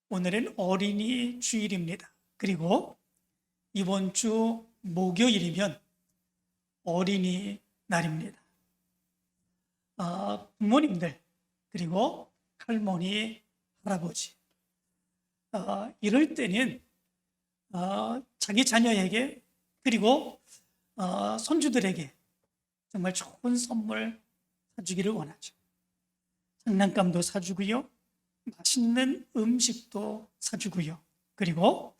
오늘은 어린이 주일입니다. 그리고 이번 주 목요일이면 어린이 날입니다. 부모님들, 그리고 할머니, 할아버지, 이럴 때는 자기 자녀에게, 그리고 손주들에게 정말 좋은 선물 사주기를 원하죠. 장난감도 사주고요, 맛있는 음식도 사주고요, 그리고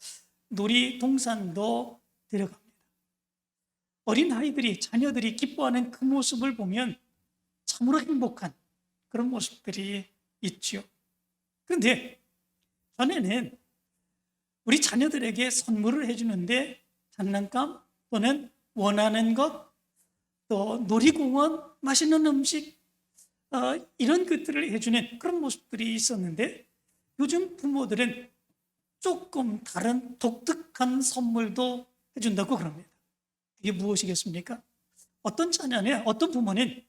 놀이동산도 데려갑니다. 어린아이들이, 자녀들이 기뻐하는 그 모습을 보면 참으로 행복한 그런 모습들이 있죠. 그런데 전에는 우리 자녀들에게 선물을 해주는데 장난감 또는 원하는 것, 또 놀이공원, 맛있는 음식, 이런 것들을 해주는 그런 모습들이 있었는데, 요즘 부모들은 조금 다른 독특한 선물도 해준다고 그럽니다. 이게 무엇이겠습니까? 어떤 자녀는, 어떤 부모는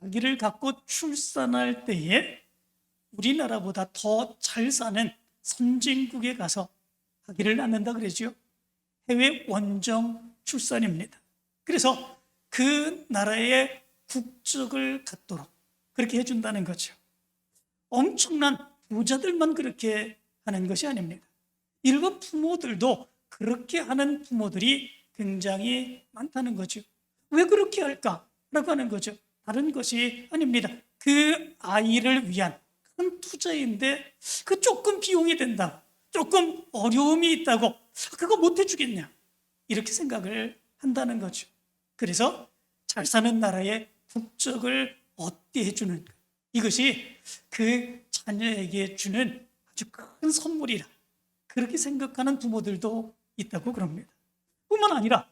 아기를 갖고 출산할 때에 우리나라보다 더 잘 사는 선진국에 가서 아기를 낳는다 그러죠. 해외 원정 출산입니다. 그래서 그 나라의 국적을 갖도록 그렇게 해준다는 거죠. 엄청난 부자들만 그렇게 하는 것이 아닙니다. 일반 부모들도 그렇게 하는 부모들이 굉장히 많다는 거죠. 왜 그렇게 할까라고 하는 거죠. 다른 것이 아닙니다. 그 아이를 위한 큰 투자인데 그 조금 비용이 된다, 조금 어려움이 있다고 그거 못 해주겠냐, 이렇게 생각을 한다는 거죠. 그래서 잘 사는 나라의 국적을 얻게 해주는 것, 이것이 그 자녀에게 주는 아주 큰 선물이라 그렇게 생각하는 부모들도 있다고 그럽니다. 뿐만 아니라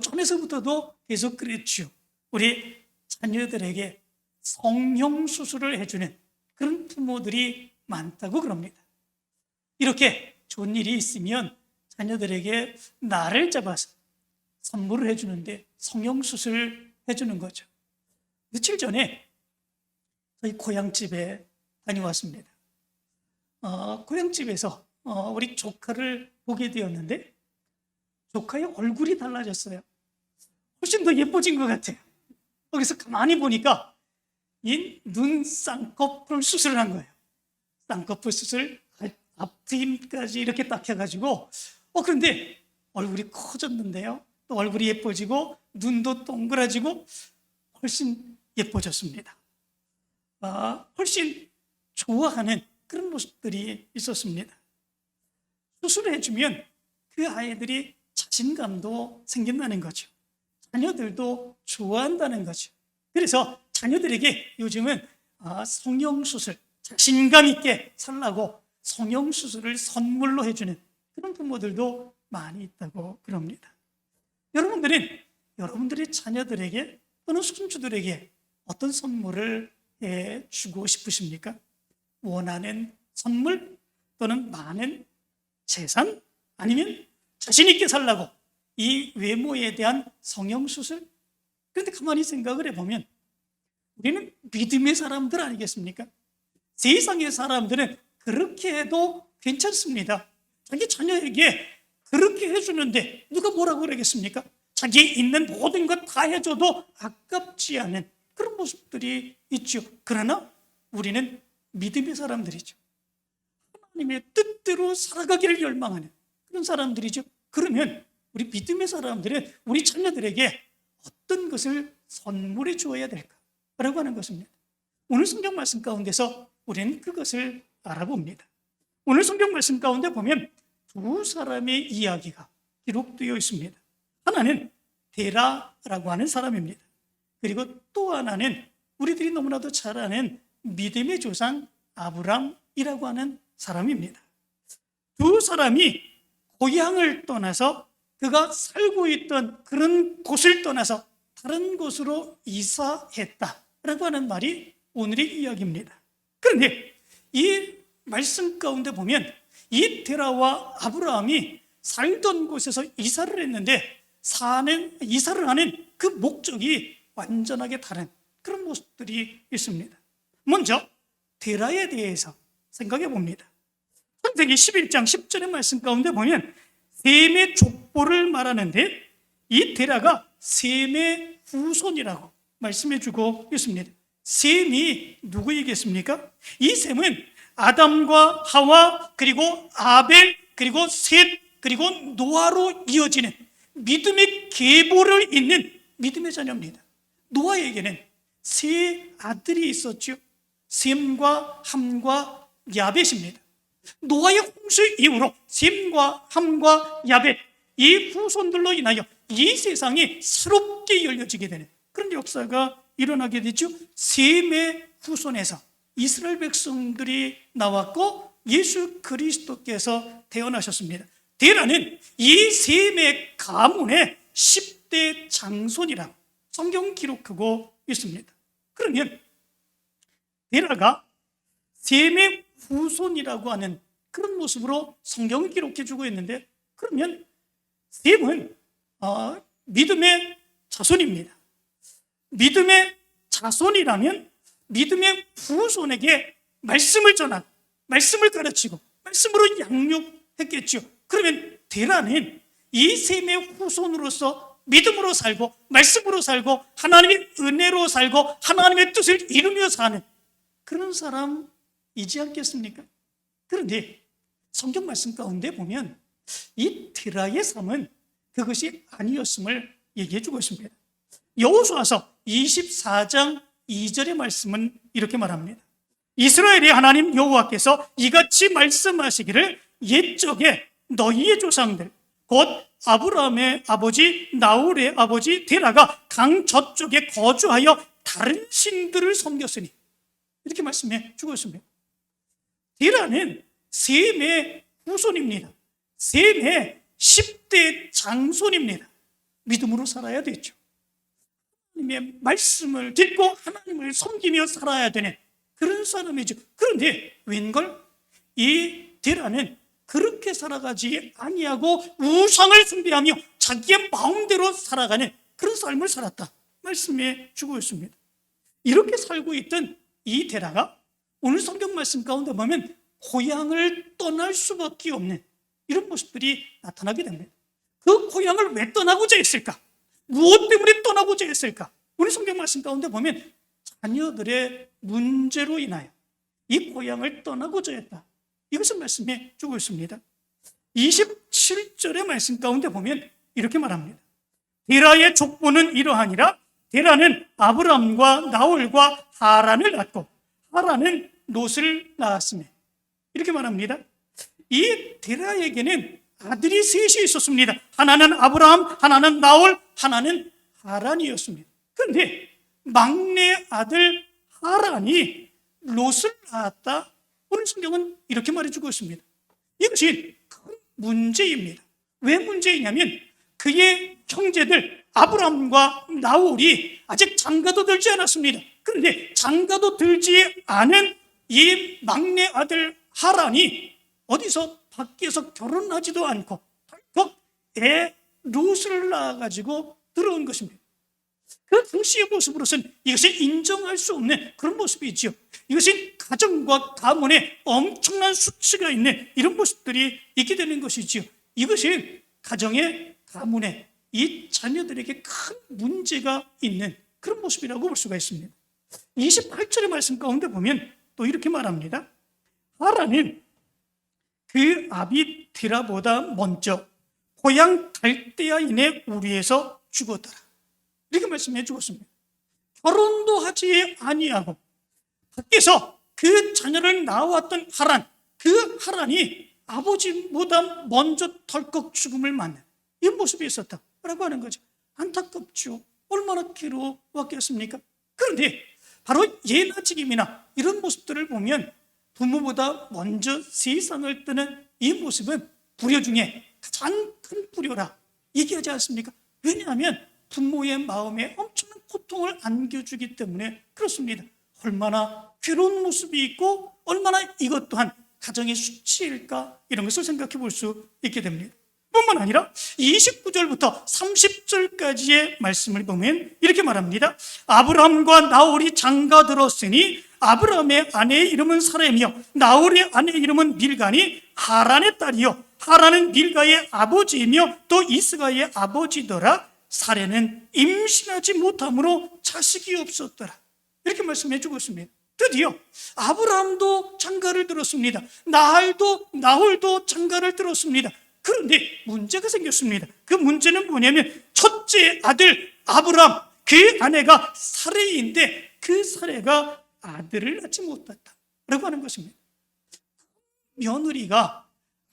전에서부터도 계속 그랬죠. 우리 자녀들에게 성형수술을 해주는 그런 부모들이 많다고 그럽니다. 이렇게 좋은 일이 있으면 자녀들에게 날을 잡아서 선물을 해주는데 성형수술 해주는 거죠. 며칠 전에 저희 고향집에 다녀왔습니다. 고향집에서 우리 조카를 보게 되었는데 조카의 얼굴이 달라졌어요. 훨씬 더 예뻐진 것 같아요. 거기서 가만히 보니까 이 눈 쌍꺼풀 수술을 한 거예요. 쌍꺼풀 수술 앞트임까지 이렇게 딱 해가지고 그런데 얼굴이 커졌는데요, 또 얼굴이 예뻐지고 눈도 동그라지고 훨씬 예뻐졌습니다. 훨씬 좋아하는 그런 모습들이 있었습니다. 수술을 해주면 그 아이들이 자신감도 생긴다는 거죠. 자녀들도 좋아한다는 거죠. 그래서 자녀들에게 요즘은 성형수술, 자신감 있게 살라고 성형수술을 선물로 해주는 그런 부모들도 많이 있다고 그럽니다. 여러분들은 여러분들의 자녀들에게 또는 손주들에게 어떤 선물을 해주고 싶으십니까? 원하는 선물 또는 많은 재산, 아니면 자신 있게 살라고 이 외모에 대한 성형수술? 그런데 가만히 생각을 해보면 우리는 믿음의 사람들 아니겠습니까? 세상의 사람들은 그렇게 해도 괜찮습니다. 자기 자녀에게 그렇게 해주는데 누가 뭐라고 그러겠습니까? 자기 있는 모든 것 다 해줘도 아깝지 않은 그런 모습들이 있죠. 그러나 우리는 믿음의 사람들이죠. 하나님의 뜻대로 살아가기를 열망하는 그런 사람들이죠. 그러면 우리 믿음의 사람들은 우리 자녀들에게 어떤 것을 선물해 주어야 될까라고 하는 것입니다. 오늘 성경 말씀 가운데서 우리는 그것을 알아봅니다. 오늘 성경 말씀 가운데 보면 두 사람의 이야기가 기록되어 있습니다. 하나는 데라라고 하는 사람입니다. 그리고 또 하나는 우리들이 너무나도 잘 아는 믿음의 조상 아브람이라고 하는 사람입니다. 두 사람이 고향을 떠나서 그가 살고 있던 그런 곳을 떠나서 다른 곳으로 이사했다라고 하는 말이 오늘의 이야기입니다. 그런데 이 말씀 가운데 보면 이 데라와 아브라함이 살던 곳에서 이사를 했는데 이사를 하는 그 목적이 완전하게 다른 그런 모습들이 있습니다. 먼저 데라에 대해서 생각해 봅니다. 창세기 11장 10절의 말씀 가운데 보면 셈의 족보를 말하는데 이 데라가 셈의 후손이라고 말씀해 주고 있습니다. 셈이 누구이겠습니까? 이 셈은 아담과 하와 그리고 아벨 그리고 셋 그리고 노아로 이어지는 믿음의 계보를 잇는 믿음의 자녀입니다. 노아에게는 세 아들이 있었죠. 셈과 함과 야벳입니다. 노아의 홍수 이후로 셈과 함과 야벳 이 후손들로 인하여 이 세상이 새롭게 열려지게 되는 그런 역사가 일어나게 되죠. 셈의 후손에서 이스라엘 백성들이 나왔고 예수 그리스도께서 태어나셨습니다. 데라는 이 셈의 가문의 10대 장손이라고 성경 기록하고 있습니다. 그러면 데라가 셈의 후손이라고 하는 그런 모습으로 성경을 기록해 주고 있는데, 그러면 셈은 믿음의 자손입니다. 믿음의 자손이라면 믿음의 후손에게 말씀을 전하고 말씀을 가르치고 말씀으로 양육했겠죠. 그러면 데라는 이 셈의 후손으로서 믿음으로 살고 말씀으로 살고 하나님의 은혜로 살고 하나님의 뜻을 이루며 사는 그런 사람이지 않겠습니까? 그런데 성경 말씀 가운데 보면 이 데라의 삶은 그것이 아니었음을 얘기해 주고 있습니다. 여호수아서 24장 2절의 말씀은 이렇게 말합니다. 이스라엘의 하나님 여호와께서 이같이 말씀하시기를 옛적에 너희의 조상들 곧 아브라함의 아버지 나홀의 아버지 데라가 강 저쪽에 거주하여 다른 신들을 섬겼으니, 이렇게 말씀해 주고 있습니다. 데라는 셈의 후손입니다. 셈의 10대 장손입니다. 믿음으로 살아야 되죠. 하나님의 말씀을 듣고 하나님을 섬기며 살아야 되는 그런 사람이죠. 그런데 웬걸? 이 데라는 그렇게 살아가지 아니하고 우상을 숭배하며 자기의 마음대로 살아가는 그런 삶을 살았다 말씀해 주고 있습니다. 이렇게 살고 있던 이 데라가 오늘 성경 말씀 가운데 보면 고향을 떠날 수밖에 없는 이런 모습들이 나타나게 됩니다. 그 고향을 왜 떠나고자 했을까? 무엇 때문에 떠나고자 했을까? 오늘 성경 말씀 가운데 보면 자녀들의 문제로 인하여 이 고향을 떠나고자 했다, 이것을 말씀해 주고 있습니다. 27절의 말씀 가운데 보면 이렇게 말합니다. 데라의 족보는 이러하니라. 데라는 아브람과 나홀과 하란을 낳고 하란은 롯을 낳았으며, 이렇게 말합니다. 이 데라에게는 아들이 셋이 있었습니다. 하나는 아브라함, 하나는 나홀, 하나는 하란이었습니다. 그런데 막내 아들 하란이 롯을 낳았다, 오늘 성경은 이렇게 말해주고 있습니다. 이것이 큰 문제입니다. 왜 문제이냐면 그의 형제들 아브라함과 나홀이 아직 장가도 들지 않았습니다. 그런데 장가도 들지 않은 이 막내 아들 하란이 어디서 밖에서 결혼하지도 않고 덜컥 애 롯을 낳아가지고 들어온 것입니다. 그 당시의 모습으로서는 이것이 인정할 수 없는 그런 모습이지요. 이것이 가정과 가문에 엄청난 수치가 있는 이런 모습들이 있게 되는 것이지요. 이것이 가정의 가문에 이 자녀들에게 큰 문제가 있는 그런 모습이라고 볼 수가 있습니다. 28절의 말씀 가운데 보면 또 이렇게 말합니다. 하란은 그 아비 데라보다 먼저 고향 갈대아인의 우리에서 죽었더라, 이렇게 말씀해 주었습니다. 결혼도 하지 아니하고 밖에서 그 자녀를 낳아왔던 하란, 그 하란이 아버지보다 먼저 덜컥 죽음을 맞는 이 모습이 있었다라고 하는 거죠. 안타깝죠. 얼마나 괴로웠겠습니까? 그런데 바로 예나직임이나 이런 모습들을 보면 부모보다 먼저 세상을 뜨는 이 모습은 불효 중에 가장 큰 불효라 얘기하지 않습니까? 왜냐하면 부모의 마음에 엄청난 고통을 안겨주기 때문에 그렇습니다. 얼마나 괴로운 모습이 있고 얼마나 이것 또한 가정의 수치일까, 이런 것을 생각해 볼 수 있게 됩니다. 뿐만 아니라 29절부터 30절까지의 말씀을 보면 이렇게 말합니다. 아브라함과 나홀이 장가 들었으니 아브라함의 아내의 이름은 사라이며 나홀의 아내의 이름은 밀가니 하란의 딸이요 하란은 밀가의 아버지이며 또 이스가의 아버지더라. 사레는 임신하지 못함으로 자식이 없었더라. 이렇게 말씀해 주고 있습니다. 드디어 아브라함도 장가를 들었습니다. 나홀도 장가를 들었습니다. 그런데 문제가 생겼습니다. 그 문제는 뭐냐면 첫째 아들 아브라함, 그 아내가 사레인데 그 사레가 아들을 낳지 못했다라고 하는 것입니다. 며느리가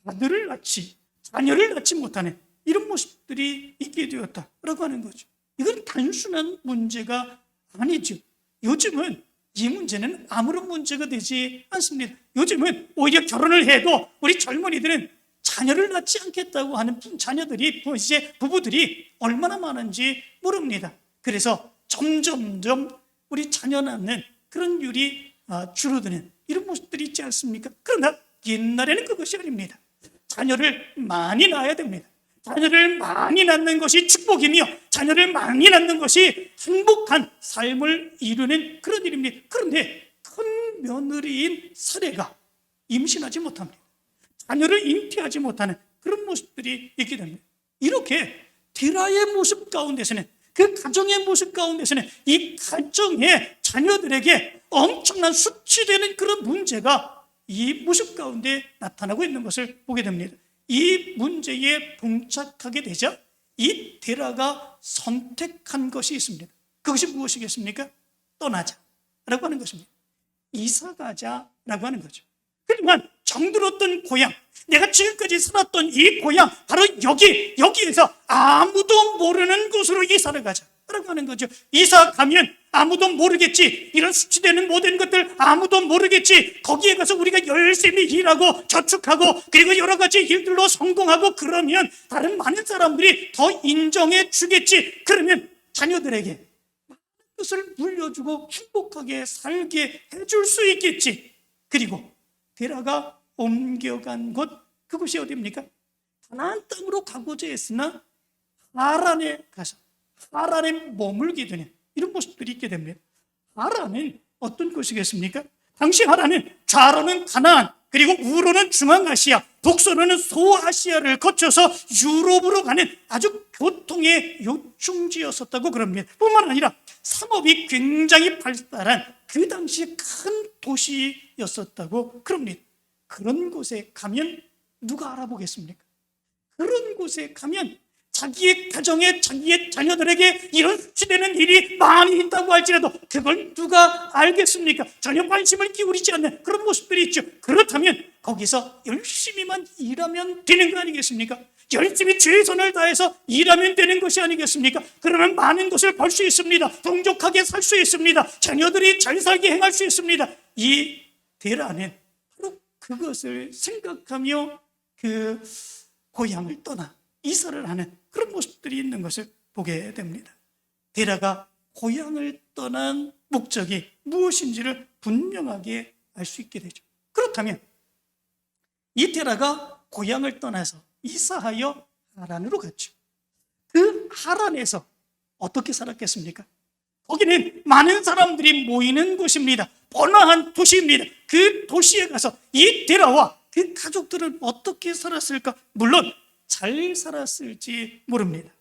아들을 낳지, 자녀를 낳지 못하는 이런 모습들이 있게 되었다라고 하는 거죠. 이건 단순한 문제가 아니죠. 요즘은 이 문제는 아무런 문제가 되지 않습니다. 요즘은 오히려 결혼을 해도 우리 젊은이들은 자녀를 낳지 않겠다고 하는 자녀들이, 이제 부부들이 얼마나 많은지 모릅니다. 그래서 점점점 우리 자녀 낳는 그런 율이 줄어드는 이런 모습들이 있지 않습니까? 그러나 옛날에는 그것이 아닙니다. 자녀를 많이 낳아야 됩니다. 자녀를 많이 낳는 것이 축복이며 자녀를 많이 낳는 것이 행복한 삶을 이루는 그런 일입니다. 그런데 큰 며느리인 사레가 임신하지 못합니다. 자녀를 잉태하지 못하는 그런 모습들이 있게 됩니다. 이렇게 데라의 모습 가운데서는, 그 가정의 모습 가운데서는 이 가정의 자녀들에게 엄청난 수치되는 그런 문제가 이 모습 가운데 나타나고 있는 것을 보게 됩니다. 이 문제에 봉착하게 되자 이 데라가 선택한 것이 있습니다. 그것이 무엇이겠습니까? 떠나자라고 하는 것입니다. 이사 가자라고 하는 거죠. 그러면 정들었던 고향, 내가 지금까지 살았던 이 고향, 바로 여기에서 아무도 모르는 곳으로 이사를 가자라고 하는 거죠. 이사 가면 아무도 모르겠지, 이런 수치되는 모든 것들 아무도 모르겠지, 거기에 가서 우리가 열심히 일하고 저축하고 그리고 여러 가지 일들로 성공하고 그러면 다른 많은 사람들이 더 인정해 주겠지, 그러면 자녀들에게 많은 것을 물려주고 행복하게 살게 해줄 수 있겠지. 그리고 데라가 옮겨간 곳, 그곳이 어디입니까? 가나안 땅으로 가고자 했으나 하란에 가서 하란에 머물게 되는 이런 모습들이 있게 됩니다. 하란은 어떤 곳이겠습니까? 당시 하란은 좌로는 가나안, 그리고 우로는 중앙아시아, 북서로는 소아시아를 거쳐서 유럽으로 가는 아주 교통의 요충지였었다고 그럽니다. 뿐만 아니라 상업이 굉장히 발달한 그 당시 큰 도시였었다고 그럽니다. 그런 곳에 가면 누가 알아보겠습니까? 그런 곳에 가면 자기의 가정에, 자기의 자녀들에게 이런 수치되는 일이 많이 있다고 할지라도 그걸 누가 알겠습니까? 전혀 관심을 기울이지 않는 그런 모습들이 있죠. 그렇다면 거기서 열심히만 일하면 되는 거 아니겠습니까? 열심히 최선을 다해서 일하면 되는 것이 아니겠습니까? 그러면 많은 것을 벌 수 있습니다. 풍족하게 살 수 있습니다. 자녀들이 잘 살게 행할 수 있습니다. 이 데라는 바로 그것을 생각하며 그 고향을 떠나 이사를 하는 그런 모습들이 있는 것을 보게 됩니다. 데라가 고향을 떠난 목적이 무엇인지를 분명하게 알 수 있게 되죠. 그렇다면 이 데라가 고향을 떠나서 이사하여 하란으로 갔죠. 그 하란에서 어떻게 살았겠습니까? 거기는 많은 사람들이 모이는 곳입니다. 번화한 도시입니다. 그 도시에 가서 이 데라와 그 가족들은 어떻게 살았을까? 물론 잘 살았을지 모릅니다.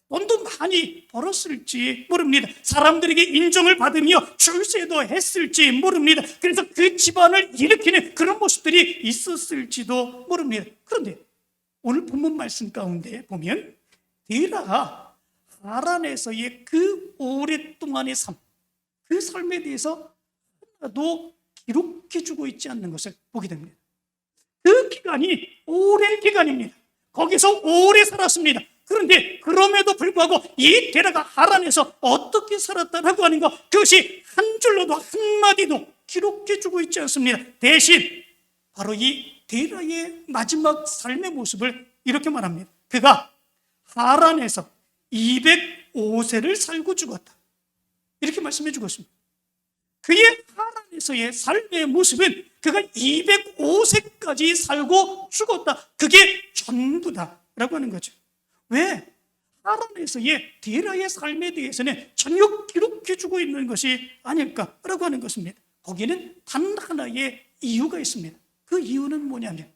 돈도 많이 벌었을지 모릅니다. 사람들에게 인정을 받으며 출세도 했을지 모릅니다. 그래서 그 집안을 일으키는 그런 모습들이 있었을지도 모릅니다. 그런데 오늘 본문 말씀 가운데 보면 데라가 하란에서의 그 오랫동안의 삶, 그 삶에 대해서 하나도 기록해주고 있지 않는 것을 보게 됩니다. 그 기간이 오랜 기간입니다. 거기서 오래 살았습니다. 그런데 그럼에도 불구하고 이 데라가 하란에서 어떻게 살았다라고 하는 것, 그것이 한 줄로도 한마디도 기록해주고 있지 않습니다. 대신 바로 이 데라의 마지막 삶의 모습을 이렇게 말합니다. 그가 하란에서 205세를 살고 죽었다, 이렇게 말씀해 주고 있습니다. 그의 하란에서의 삶의 모습은 그가 205세까지 살고 죽었다, 그게 전부다라고 하는 거죠. 왜? 하란에서의 데라의 삶에 대해서는 전혀 기록해 주고 있는 것이 아닐까라고 하는 것입니다. 거기에는 단 하나의 이유가 있습니다. 그 이유는 뭐냐면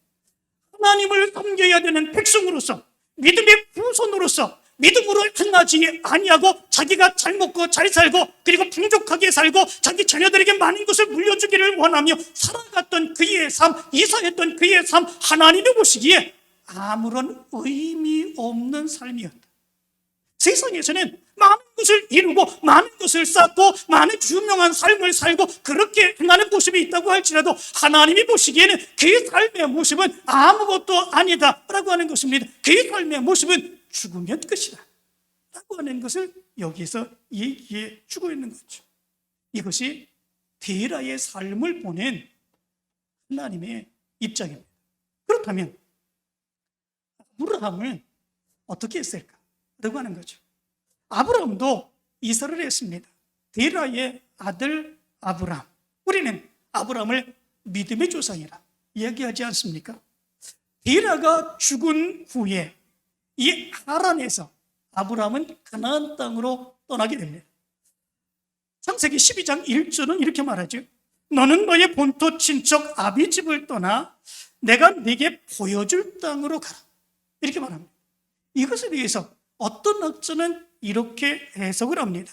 하나님을 섬겨야 되는 백성으로서, 믿음의 후손으로서 믿음으로 행하지 아니하고 자기가 잘 먹고 잘 살고 그리고 풍족하게 살고 자기 자녀들에게 많은 것을 물려주기를 원하며 살아갔던 그의 삶, 이사했던 그의 삶, 하나님이 보시기에 아무런 의미 없는 삶이었다. 세상에서는 많은 것을 이루고 많은 것을 쌓고 많은 유명한 삶을 살고 그렇게 행하는 모습이 있다고 할지라도 하나님이 보시기에는 그의 삶의 모습은 아무것도 아니다라고 하는 것입니다. 그의 삶의 모습은 죽으면 끝이다 라고 하는 것을 여기서 얘기해 주고 있는 거죠. 이것이 데라의 삶을 보낸 하나님의 입장입니다. 그렇다면 아브라함은 어떻게 했을까? 라고 하는 거죠. 아브라함도 이사를 했습니다. 데라의 아들 아브라함. 우리는 아브라함을 믿음의 조상이라 이야기하지 않습니까? 데라가 죽은 후에 이 하란에서 아브라함은 가나안 땅으로 떠나게 됩니다. 창세기 12장 1절은 이렇게 말하죠. 너는 너의 본토 친척 아비 집을 떠나 내가 네게 보여줄 땅으로 가라. 이렇게 말합니다. 이것에 대해서 어떤 학자는 이렇게 해석을 합니다.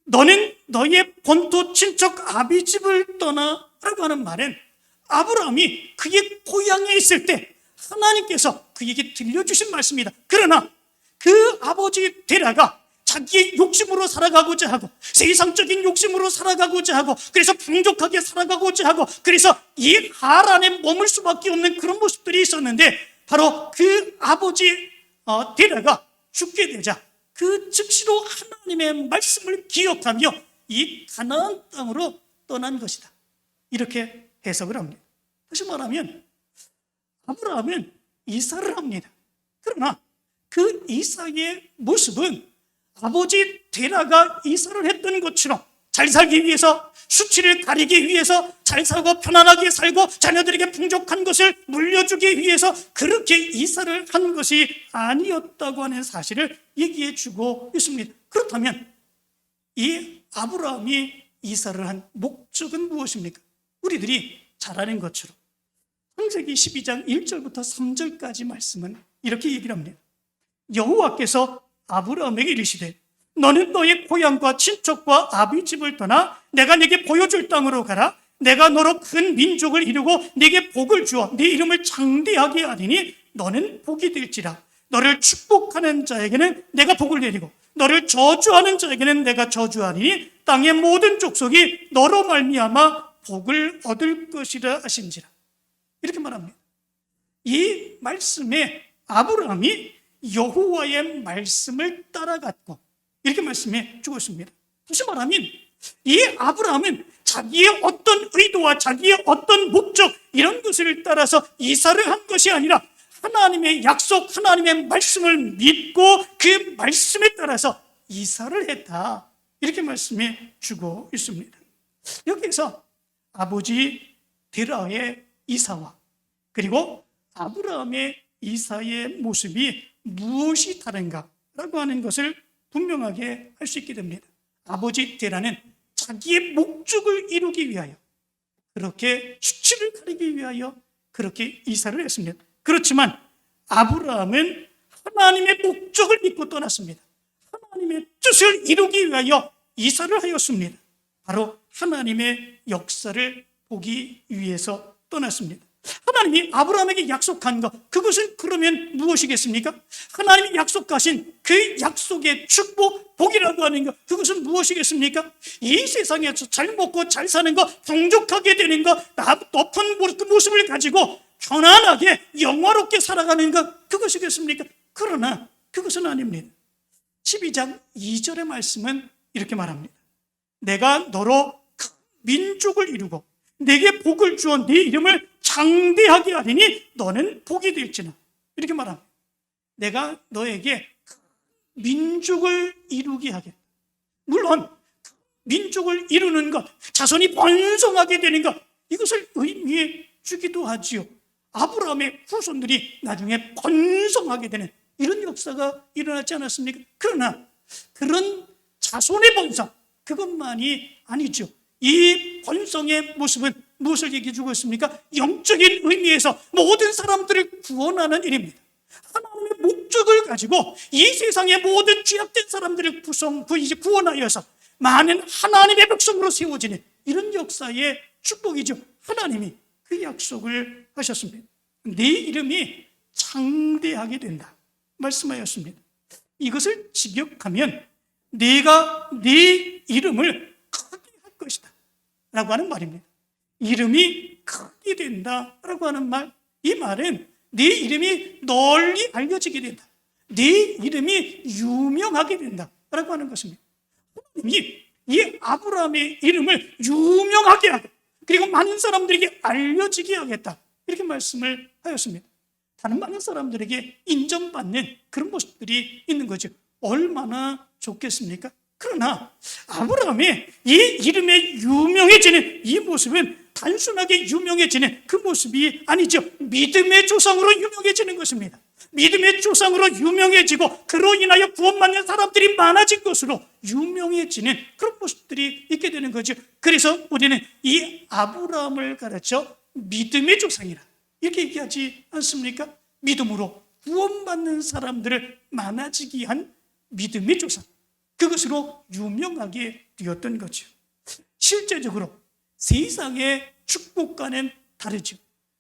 너는 너의 본토 친척 아비 집을 떠나라고 하는 말은 아브라함이 그의 고향에 있을 때 하나님께서 그에게 들려주신 말씀이다. 그러나 그 아버지 데라가 자기의 욕심으로 살아가고자 하고 세상적인 욕심으로 살아가고자 하고 그래서 풍족하게 살아가고자 하고 그래서 이 하란에 머물 수밖에 없는 그런 모습들이 있었는데 바로 그 아버지 데라가 죽게 되자 그 즉시로 하나님의 말씀을 기억하며 이 가나안 땅으로 떠난 것이다. 이렇게 해석을 합니다. 다시 말하면 아브라함은 이사를 합니다. 그러나 그 이사의 모습은 아버지 데라가 이사를 했던 것처럼 잘 살기 위해서, 수치를 가리기 위해서, 잘 살고 편안하게 살고 자녀들에게 풍족한 것을 물려주기 위해서 그렇게 이사를 한 것이 아니었다고 하는 사실을 얘기해 주고 있습니다. 그렇다면 이 아브라함이 이사를 한 목적은 무엇입니까? 우리들이 잘 아는 것처럼 창세기 12장 1절부터 3절까지 말씀은 이렇게 얘기를 합니다. 여호와께서 아브라함에게 이르시되 너는 너의 고향과 친척과 아비 집을 떠나 내가 네게 보여줄 땅으로 가라. 내가 너로 큰 민족을 이루고 네게 복을 주어 네 이름을 장대하게 하리니 너는 복이 될지라. 너를 축복하는 자에게는 내가 복을 내리고 너를 저주하는 자에게는 내가 저주하리니 땅의 모든 족속이 너로 말미암아 복을 얻을 것이라 하신지라. 이렇게 말합니다. 이 말씀에 아브라함이 여호와의 말씀을 따라갔고 이렇게 말씀해 주고 있습니다. 다시 말하면 이 아브라함은 자기의 어떤 의도와 자기의 어떤 목적 이런 것을 따라서 이사를 한 것이 아니라 하나님의 약속, 하나님의 말씀을 믿고 그 말씀에 따라서 이사를 했다. 이렇게 말씀해 주고 있습니다. 여기서 아버지 데라의 이사와 그리고 아브라함의 이사의 모습이 무엇이 다른가라고 하는 것을 분명하게 할 수 있게 됩니다. 아버지 데라는 자기의 목적을 이루기 위하여 그렇게 수치를 가리기 위하여 그렇게 이사를 했습니다. 그렇지만 아브라함은 하나님의 목적을 믿고 떠났습니다. 하나님의 뜻을 이루기 위하여 이사를 하였습니다. 바로 하나님의 역사를 보기 위해서 떠났습니다. 하나님이 아브라함에게 약속한 것, 그것은 그러면 무엇이겠습니까? 하나님이 약속하신 그 약속의 축복, 복이라고 하는 것, 그것은 무엇이겠습니까? 이 세상에서 잘 먹고 잘 사는 것, 풍족하게 되는 것, 높은 모습을 가지고 편안하게 영화롭게 살아가는 것, 그것이겠습니까? 그러나 그것은 아닙니다. 12장 2절의 말씀은 이렇게 말합니다. 내가 너로 큰 민족을 이루고 내게 복을 주어 네 이름을 장대하게 하리니 너는 복이 될지나. 이렇게 말합니다. 내가 너에게 민족을 이루게 하겠다. 물론 민족을 이루는 것, 자손이 번성하게 되는 것, 이것을 의미해 주기도 하지요. 아브라함의 후손들이 나중에 번성하게 되는 이런 역사가 일어나지 않았습니까? 그러나 그런 자손의 번성, 그것만이 아니죠. 이 번성의 모습은 무엇을 얘기해 주고 있습니까? 영적인 의미에서 모든 사람들을 구원하는 일입니다. 하나님의 목적을 가지고 이 세상의 모든 죄악된 사람들을 구원하여서 많은 하나님의 백성으로 세워지는 이런 역사의 축복이죠. 하나님이 그 약속을 하셨습니다. 네 이름이 창대하게 된다 말씀하였습니다. 이것을 직역하면 내가 네 이름을 크게 할 것이다 라고 하는 말입니다. 이름이 크게 된다 라고 하는 말, 이 말은 네 이름이 널리 알려지게 된다, 네 이름이 유명하게 된다 라고 하는 것입니다. 하나님이 이 아브라함의 이름을 유명하게 하고 그리고 많은 사람들에게 알려지게 하겠다 이렇게 말씀을 하였습니다. 다른 많은 사람들에게 인정받는 그런 모습들이 있는 거죠. 얼마나 좋겠습니까? 그러나 아브라함의 이 이름에 유명해지는 이 모습은 단순하게 유명해지는 그 모습이 아니죠. 믿음의 조상으로 유명해지는 것입니다. 믿음의 조상으로 유명해지고 그로 인하여 구원받는 사람들이 많아진 것으로 유명해지는 그런 모습들이 있게 되는 거죠. 그래서 우리는 이 아브라함을 가르쳐 믿음의 조상이라 이렇게 얘기하지 않습니까? 믿음으로 구원받는 사람들을 많아지게 한 믿음의 조상, 그것으로 유명하게 되었던 거죠. 실제적으로 세상의 축복과는 다르죠.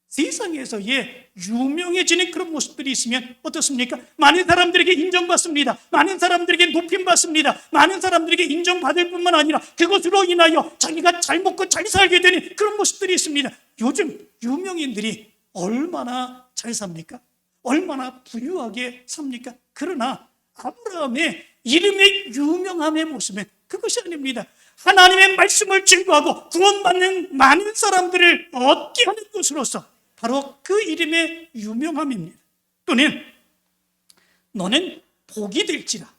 세상에서의 유명해지는 그런 모습들이 있으면 어떻습니까? 많은 사람들에게 인정받습니다. 많은 사람들에게 높임받습니다. 많은 사람들에게 인정받을 뿐만 아니라 그것으로 인하여 자기가 잘 먹고 잘 살게 되는 그런 모습들이 있습니다. 요즘 유명인들이 얼마나 잘 삽니까? 얼마나 부유하게 삽니까? 그러나 아브라함의 이름의 유명함의 모습은 그것이 아닙니다. 하나님의 말씀을 증거하고 구원받는 많은 사람들을 얻게 하는 것으로서 바로 그 이름의 유명함입니다. 또는 너는 복이 될지라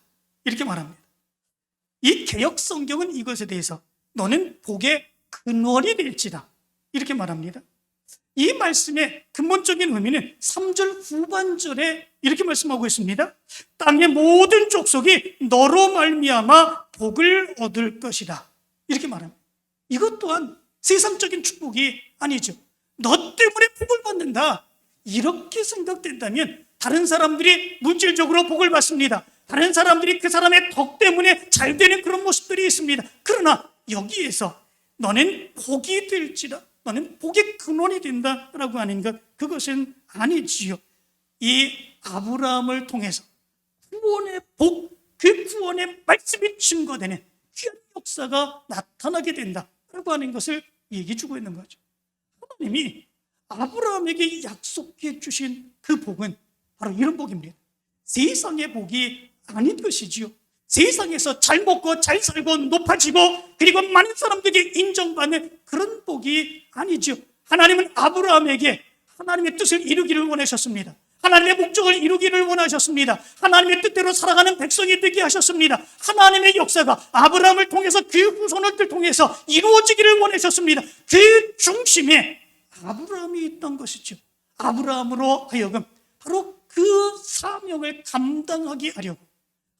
이렇게 말합니다. 이 개역 성경은 이것에 대해서 너는 복의 근원이 될지라 이렇게 말합니다. 이 말씀의 근본적인 의미는 3절 후반절에 이렇게 말씀하고 있습니다. 땅의 모든 족속이 너로 말미암아 복을 얻을 것이다 이렇게 말합니다. 이것 또한 세상적인 축복이 아니죠. 너 때문에 복을 받는다 이렇게 생각된다면 다른 사람들이 물질적으로 복을 받습니다. 다른 사람들이 그 사람의 덕 때문에 잘 되는 그런 모습들이 있습니다. 그러나 여기에서 너는 복이 될지라, 너는 복의 근원이 된다라고 하는 것, 그것은 아니지요. 이 아브라함을 통해서 구원의 복, 그 구원의 말씀이 증거되는 귀한 역사가 나타나게 된다라고 하는 것을 얘기해 주고 있는 거죠. 하나님이 아브라함에게 약속해 주신 그 복은 바로 이런 복입니다. 세상의 복이 아닌 것이지요. 세상에서 잘 먹고 잘 살고 높아지고 그리고 많은 사람들이 인정받는 그런 복이 아니죠. 하나님은 아브라함에게 하나님의 뜻을 이루기를 원하셨습니다. 하나님의 목적을 이루기를 원하셨습니다. 하나님의 뜻대로 살아가는 백성이 되게 하셨습니다. 하나님의 역사가 아브라함을 통해서 그 후손을 통해서 이루어지기를 원하셨습니다. 그 중심에 아브라함이 있던 것이죠. 아브라함으로 하여금 바로 그 사명을 감당하게 하려고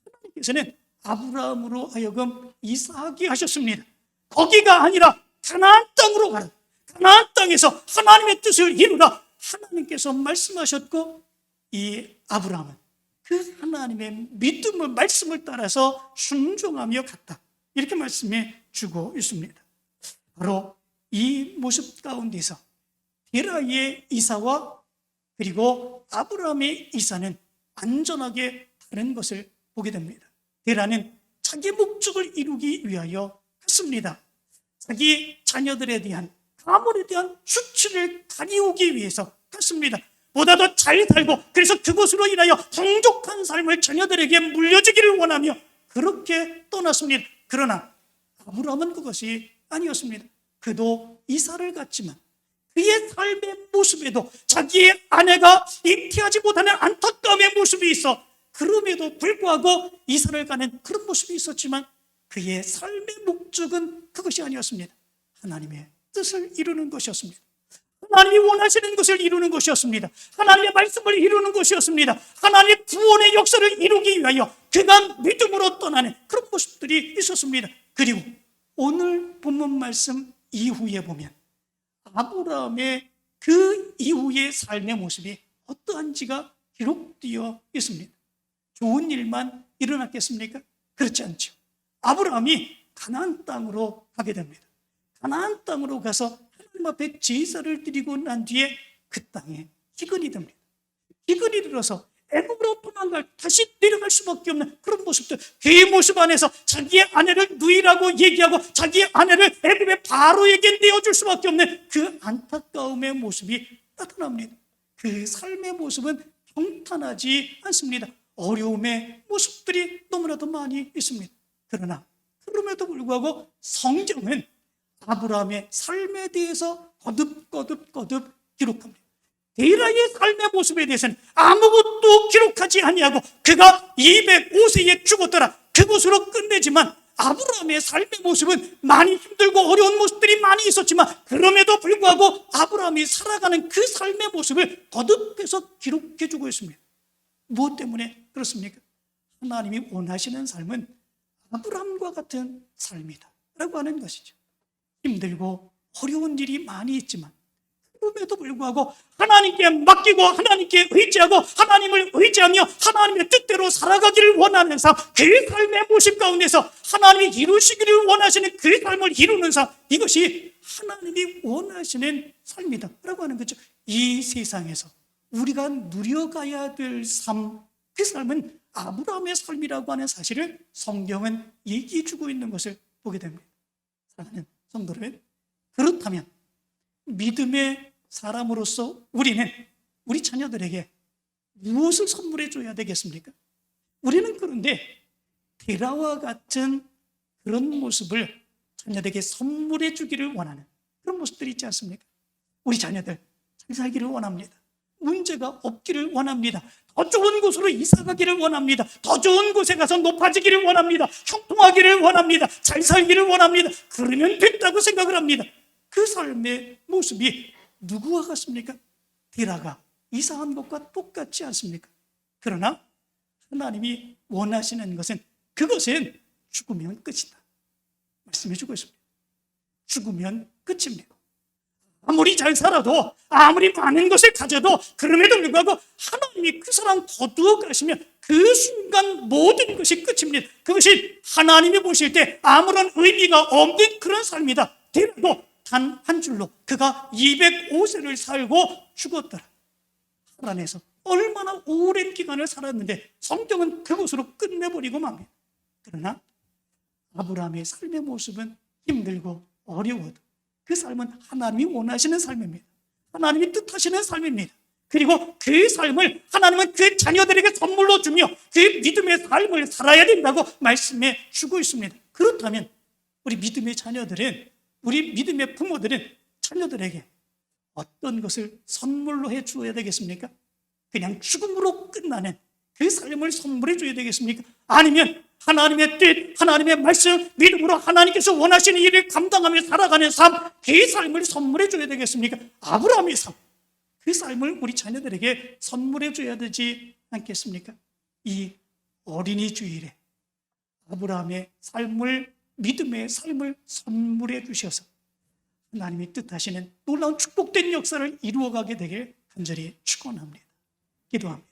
하나님께서는 아브라함으로 하여금 이사하게 하셨습니다. 거기가 아니라 가나안 땅으로 가라, 가나안 땅에서 하나님의 뜻을 이루라 하나님께서 말씀하셨고, 이 아브라함은 그 하나님의 믿음의 말씀을 따라서 순종하며 갔다 이렇게 말씀해 주고 있습니다. 바로 이 모습 가운데서 데라의 이사와 그리고 아브라함의 이사는 완전하게 다른 것을 보게 됩니다. 데라는 자기 목적을 이루기 위하여 갔습니다. 자기 자녀들에 대한, 가문에 대한 수치를 가리우기 위해서 갔습니다. 보다 더 잘 살고 그래서 그것으로 인하여 풍족한 삶을 자녀들에게 물려주기를 원하며 그렇게 떠났습니다. 그러나 아브라함은 그것이 아니었습니다. 그도 이사를 갔지만 그의 삶의 모습에도 자기의 아내가 잉태하지 못하는 안타까움의 모습이 있어 그럼에도 불구하고 이사를 가는 그런 모습이 있었지만 그의 삶의 목적은 그것이 아니었습니다. 하나님의 뜻을 이루는 것이었습니다. 하나님이 원하시는 것을 이루는 것이었습니다. 하나님의 말씀을 이루는 것이었습니다. 하나님의 구원의 역사를 이루기 위하여 그가 믿음으로 떠나는 그런 모습들이 있었습니다. 그리고 오늘 본문 말씀 이후에 보면 아브라함의 그 이후의 삶의 모습이 어떠한지가 기록되어 있습니다. 좋은 일만 일어났겠습니까? 그렇지 않죠. 아브라함이 가나안 땅으로 가게 됩니다. 가나안 땅으로 가서 하나님 앞에 제사를 드리고 난 뒤에 그 땅에 기근이 듭니다. 기근이 들어서 애굽으로 다시 내려갈 수밖에 없는 그런 모습들, 그 모습 안에서 자기의 아내를 누이라고 얘기하고 자기의 아내를 애굽의 바로에게 내어줄 수밖에 없는 그 안타까움의 모습이 나타납니다. 그 삶의 모습은 평탄하지 않습니다. 어려움의 모습들이 너무나도 많이 있습니다. 그러나 그럼에도 불구하고 성경은 아브라함의 삶에 대해서 거듭 기록합니다. 데라의 삶의 모습에 대해서는 아무것도 기록하지 아니하고 그가 205세에 죽었더라 그것으로 끝내지만, 아브라함의 삶의 모습은 많이 힘들고 어려운 모습들이 많이 있었지만 그럼에도 불구하고 아브라함이 살아가는 그 삶의 모습을 거듭해서 기록해주고 있습니다. 무엇 때문에 그렇습니까? 하나님이 원하시는 삶은 아브라함과 같은 삶이다 라고 하는 것이죠. 힘들고 어려운 일이 많이 있지만 그럼에도 불구하고 하나님께 맡기고 하나님께 의지하고 하나님을 의지하며 하나님의 뜻대로 살아가기를 원하는 삶, 그 삶의 모습 가운데서 하나님이 이루시기를 원하시는 그 삶을 이루는 삶, 이것이 하나님이 원하시는 삶이다 라고 하는 거죠. 이 세상에서 우리가 누려가야 될 삶, 그 삶은 아브라함의 삶이라고 하는 사실을 성경은 얘기해 주고 있는 것을 보게 됩니다. 사랑하는 성도 여러분, 그렇다면 믿음의 사람으로서 우리는 우리 자녀들에게 무엇을 선물해 줘야 되겠습니까? 우리는 그런데 데라와 같은 그런 모습을 자녀들에게 선물해 주기를 원하는 그런 모습들이 있지 않습니까? 우리 자녀들 잘 살기를 원합니다. 문제가 없기를 원합니다. 더 좋은 곳으로 이사 가기를 원합니다. 더 좋은 곳에 가서 높아지기를 원합니다. 형통하기를 원합니다. 잘 살기를 원합니다. 그러면 된다고 생각을 합니다. 그 삶의 모습이 누구와 같습니까? 데라가 이사한 것과 똑같지 않습니까? 그러나 하나님이 원하시는 것은, 그것은 죽으면 끝이다 말씀해 주고 있습니다. 죽으면 끝입니다. 아무리 잘 살아도 아무리 많은 것을 가져도 그럼에도 불구하고 하나님이 그 사람 거두어 가시면 그 순간 모든 것이 끝입니다. 그것이 하나님이 보실 때 아무런 의미가 없는 그런 삶이다. 데라도 단 한 줄로 그가 205세를 살고 죽었더라. 하란에서 얼마나 오랜 기간을 살았는데 성경은 그것으로 끝내버리고 맙니다. 그러나 아브라함의 삶의 모습은 힘들고 어려워도 그 삶은 하나님이 원하시는 삶입니다. 하나님이 뜻하시는 삶입니다. 그리고 그 삶을 하나님은 그 자녀들에게 선물로 주며 그 믿음의 삶을 살아야 된다고 말씀해 주고 있습니다. 그렇다면 우리 믿음의 자녀들은, 우리 믿음의 부모들은 자녀들에게 어떤 것을 선물로 해 주어야 되겠습니까? 그냥 죽음으로 끝나는 그 삶을 선물해 줘야 되겠습니까? 아니면 하나님의 뜻, 하나님의 말씀, 믿음으로 하나님께서 원하시는 일을 감당하며 살아가는 삶, 그 삶을 선물해 줘야 되겠습니까? 아브라함의 삶, 그 삶을 우리 자녀들에게 선물해 줘야 되지 않겠습니까? 이 어린이 주일에 아브라함의 삶을, 믿음의 삶을 선물해 주셔서 하나님이 뜻하시는 놀라운 축복된 역사를 이루어가게 되길 간절히 축원합니다. 기도합니다.